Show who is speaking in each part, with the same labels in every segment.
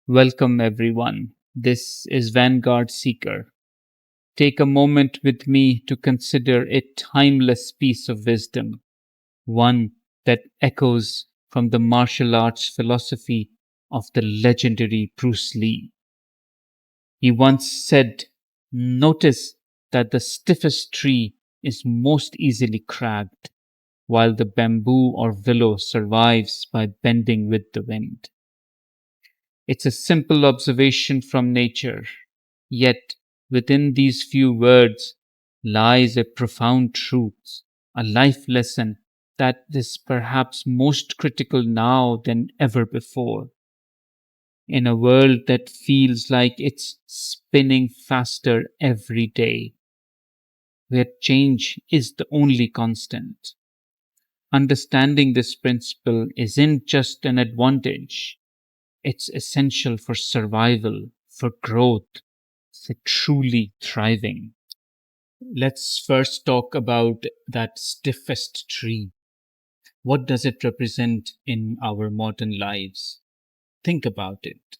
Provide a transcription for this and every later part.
Speaker 1: Welcome, everyone. This is Vanguard Seeker. Take a moment with me to consider a timeless piece of wisdom, one that echoes from the martial arts philosophy of the legendary Bruce Lee. He once said, "Notice that the stiffest tree is most easily cracked, while the bamboo or willow survives by bending with the wind." It's a simple observation from nature, yet within these few words lies a profound truth, a life lesson that is perhaps most critical now than ever before. In a world that feels like it's spinning faster every day, where change is the only constant. Understanding this principle isn't just an advantage, it's essential for survival, for growth, for truly thriving. Let's first talk about that stiffest tree. What does it represent in our modern lives? Think about it.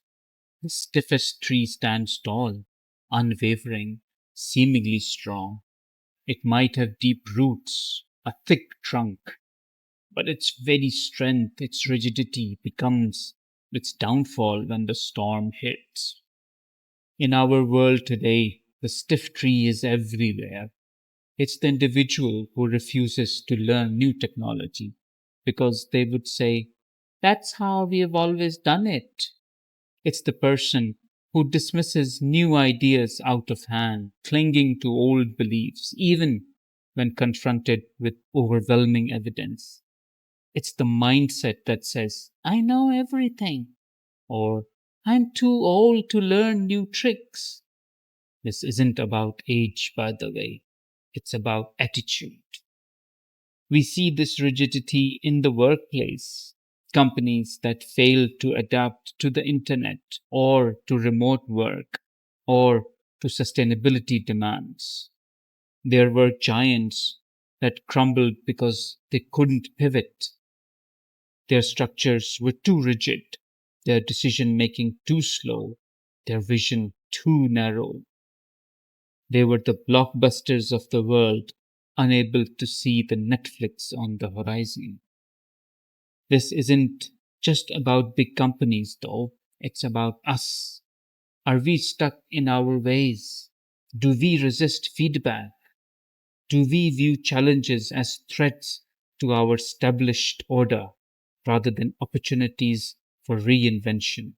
Speaker 1: The stiffest tree stands tall, unwavering, seemingly strong. It might have deep roots, a thick trunk, but its very strength, its rigidity becomes its downfall when the storm hits. In our world today, the stiff tree is everywhere. It's the individual who refuses to learn new technology because they would say, "That's how we have always done it." It's the person who dismisses new ideas out of hand, clinging to old beliefs, even when confronted with overwhelming evidence. It's the mindset that says, "I know everything," or "I'm too old to learn new tricks." This isn't about age, by the way, it's about attitude. We see this rigidity in the workplace. Companies that fail to adapt to the internet or to remote work or to sustainability demands. There were giants that crumbled because they couldn't pivot. Their structures were too rigid, their decision making too slow, their vision too narrow. They were the blockbusters of the world, unable to see the Netflix on the horizon. This isn't just about big companies, though, it's about us. Are we stuck in our ways? Do we resist feedback? Do we view challenges as threats to our established order rather than opportunities for reinvention?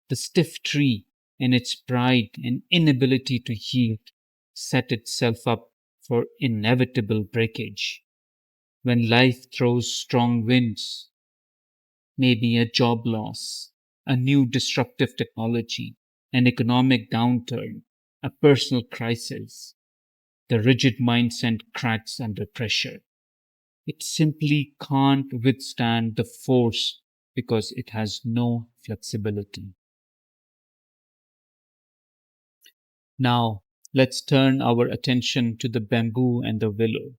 Speaker 1: The stiff tree, in its pride and inability to yield, set itself up for inevitable breakage. When life throws strong winds, maybe a job loss, a new disruptive technology, an economic downturn, a personal crisis, the rigid mindset cracks under pressure. It simply can't withstand the force because it has no flexibility. Now, let's turn our attention to the bamboo and the willow.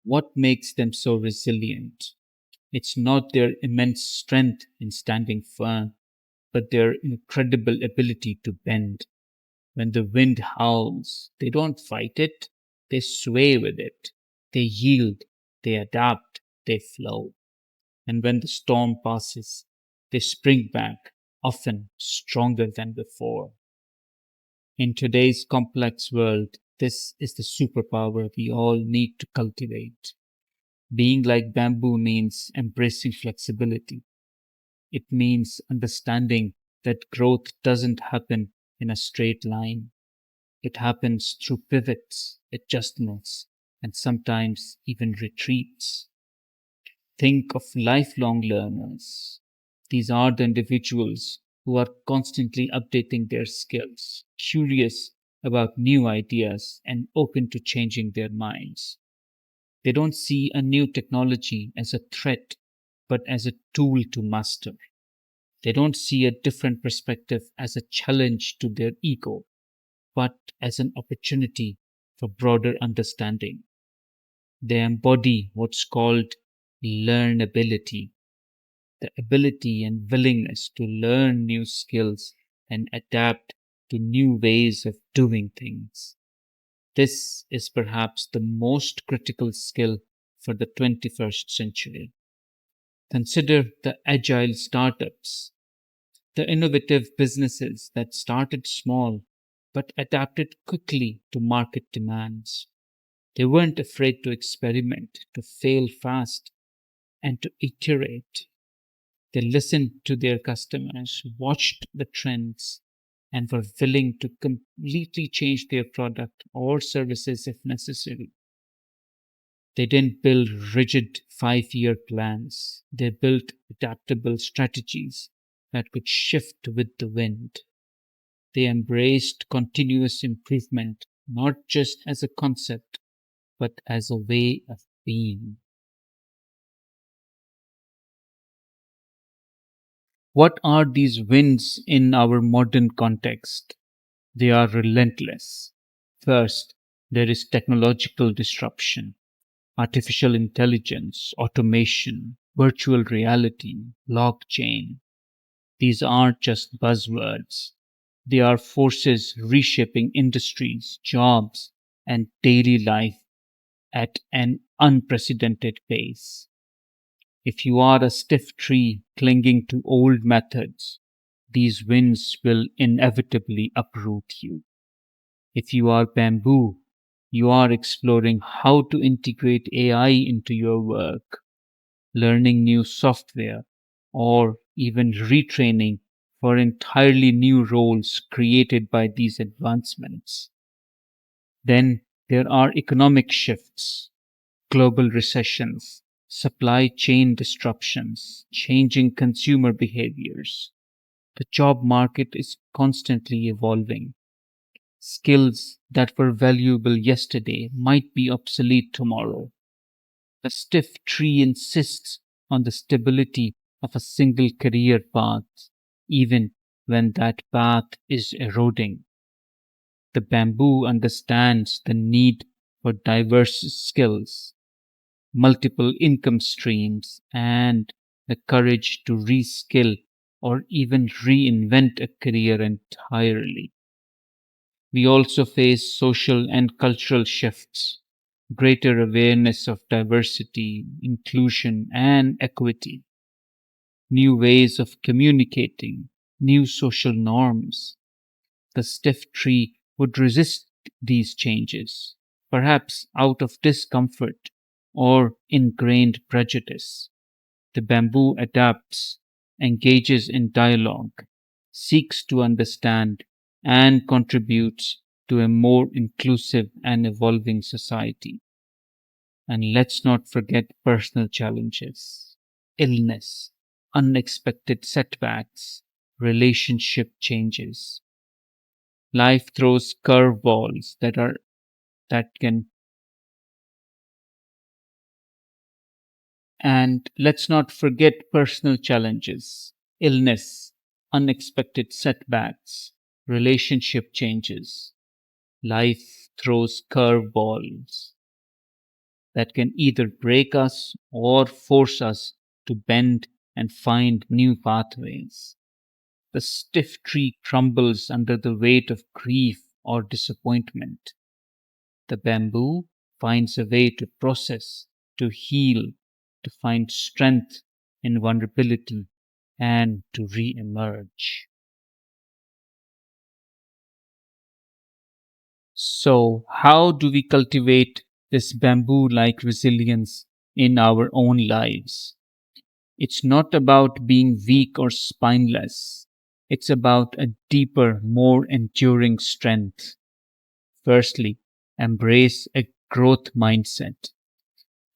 Speaker 1: What makes them so resilient? It's not their immense strength in standing firm, but their incredible ability to bend. When the wind howls, they don't fight it, they sway with it. They yield, they adapt, they flow. And when the storm passes, they spring back, often stronger than before. In today's complex world, this is the superpower we all need to cultivate. Being like bamboo means embracing flexibility. It means understanding that growth doesn't happen in a straight line. It happens through pivots, adjustments, and sometimes even retreats. Think of lifelong learners. These are the individuals who are constantly updating their skills, curious about new ideas, and open to changing their minds. They don't see a new technology as a threat, but as a tool to master. They don't see a different perspective as a challenge to their ego, but as an opportunity for broader understanding. They embody what's called learnability. the ability and willingness to learn new skills and adapt to new ways of doing things. This is perhaps the most critical skill for the 21st century. Consider the agile startups, the innovative businesses that started small but adapted quickly to market demands. They weren't afraid to experiment, to fail fast, and to iterate. They listened to their customers, watched the trends, and were willing to completely change their product or services if necessary. They didn't build rigid 5 year plans. They built adaptable strategies that could shift with the wind. They embraced continuous improvement, not just as a concept, but as a way of being. What are these wins in our modern context? They are relentless. First, there is technological disruption, artificial intelligence, automation, virtual reality, blockchain. These aren't just buzzwords. They are forces reshaping industries, jobs, and daily life at an unprecedented pace. If you are a stiff tree clinging to old methods, these winds will inevitably uproot you. If you are bamboo, you are exploring how to integrate AI into your work, learning new software, or even retraining for entirely new roles created by these advancements. Then there are economic shifts, global recessions, supply chain disruptions, changing consumer behaviors. The job market is constantly evolving. Skills that were valuable yesterday might be obsolete tomorrow. The stiff tree insists on the stability of a single career path, even when that path is eroding. The bamboo understands the need for diverse skills, multiple income streams, and the courage to reskill or even reinvent a career entirely. We also face social and cultural shifts, greater awareness of diversity, inclusion, and equity, new ways of communicating, new social norms. The stiff tree would resist these changes, perhaps out of discomfort or ingrained prejudice. The bamboo adapts, engages in dialogue, seeks to understand, and contributes to a more inclusive and evolving society. And let's not forget personal challenges, illness, unexpected setbacks, relationship changes. Life throws curveballs that can And let's not forget personal challenges, illness, unexpected setbacks, relationship changes. Life throws curveballs that can either break us or force us to bend and find new pathways. The stiff tree crumbles under the weight of grief or disappointment. The bamboo finds a way to process, to heal, to find strength in vulnerability, and to re emerge. So, how do we cultivate this bamboo like resilience in our own lives? It's not about being weak or spineless, it's about a deeper, more enduring strength. Firstly, embrace a growth mindset.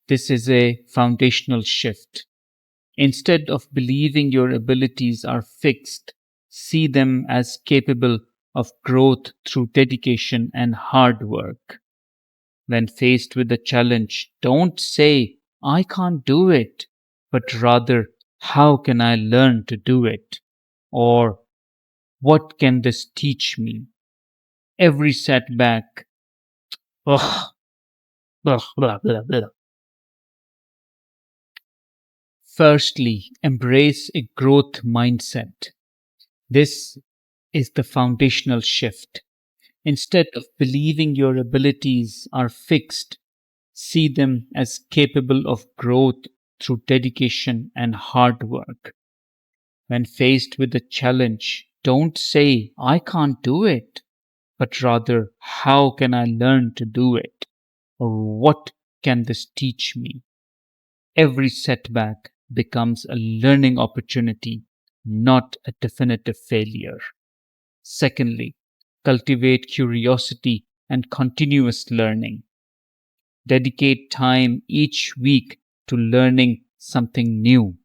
Speaker 1: This is a foundational shift. Instead of believing your abilities are fixed, see them as capable of growth through dedication and hard work. When faced with a challenge, don't say, I can't do it, but rather, how can I learn to do it? Or, what can this teach me? Every setback, ugh, blah, blah, blah, blah. Firstly, embrace a growth mindset. This is the foundational shift. Instead of believing your abilities are fixed, see them as capable of growth through dedication and hard work. When faced with a challenge, don't say, I can't do it, but rather, how can I learn to do it? Or what can this teach me? Every setback becomes a learning opportunity, not a definitive failure. Secondly, cultivate curiosity and continuous learning. Dedicate time each week to learning something new,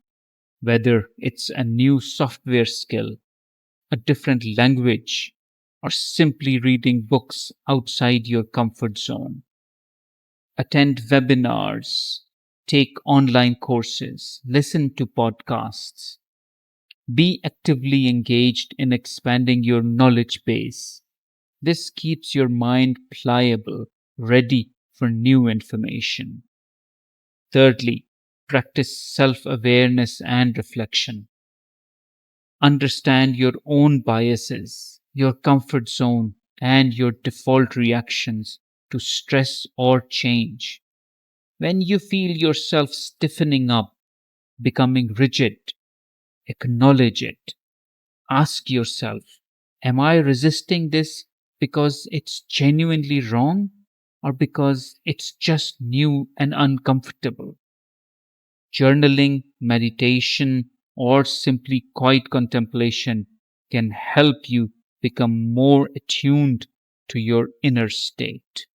Speaker 1: whether it's a new software skill, a different language, or simply reading books outside your comfort zone. Attend webinars, take online courses, listen to podcasts. Be actively engaged in expanding your knowledge base. This keeps your mind pliable, ready for new information. Thirdly, practice self awareness and reflection. Understand your own biases, your comfort zone, and your default reactions to stress or change. When you feel yourself stiffening up, becoming rigid, acknowledge it. Ask yourself, am I resisting this because it's genuinely wrong or because it's just new and uncomfortable? Journaling, meditation, or simply quiet contemplation can help you become more attuned to your inner state.